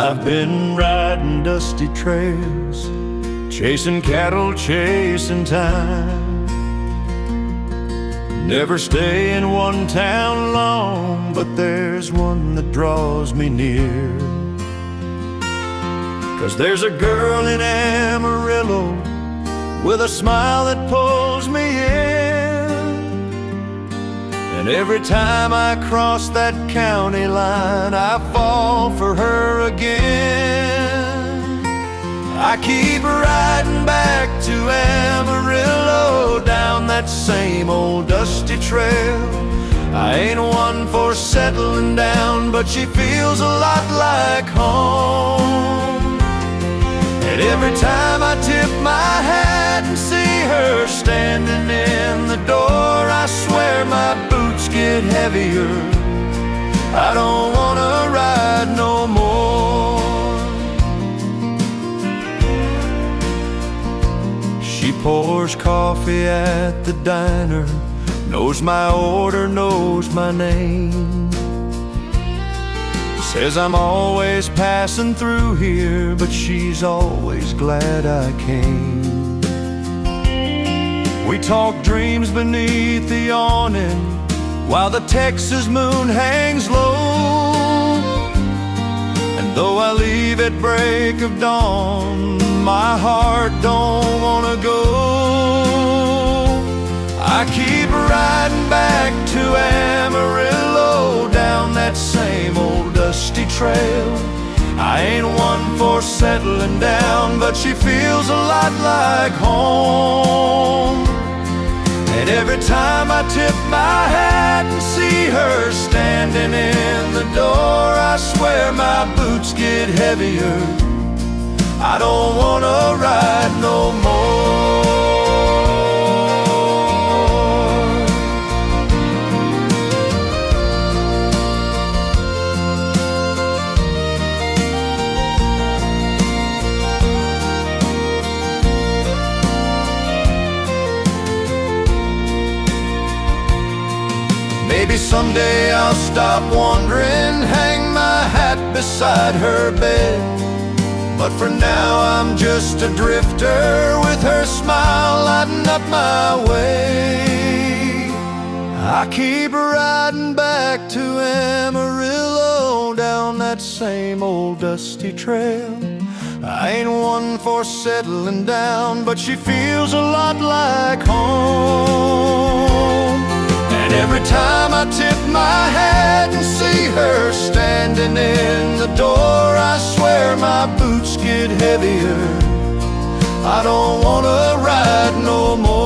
I've been riding dusty trails, chasing cattle, chasing time. Never stay in one town long, but there's one that draws me near. 'Cause there's a girl in Amarillo with a smile that pulls me in, and every time I cross that county line, I fall for her again. I keep riding back to Amarillo, down that same old dusty trail. I ain't one for settling down, but she feels a lot like home. And every time I tip my hat and see her standing in the door, I swear my boots get heavier. I don't wanna ride no more. She pours coffee at the diner, knows my order, knows my name. Says I'm always passing through here, but she's always glad I came. We talk dreams beneath the awning while the Texas moon hangs low. And though I leave at break of dawn, my heart don't wanna go. I keep riding back to Amarillo, down that same old dusty trail. I ain't one for settling down, but she feels a lot like home. And every time I tip my hat and see her standing in the door, I swear my boots get heavier. I don't wanna ride no more. Maybe someday I'll stop wandering, hang my hat beside her bed. But for now I'm just a drifter with her smile lighting up my way. I keep riding back to Amarillo, down that same old dusty trail. I ain't one for settling down, but she feels a lot like home. And every time I tip my hat and see her standing in the door, I swear my boots get heavier. I don't wanna ride no more.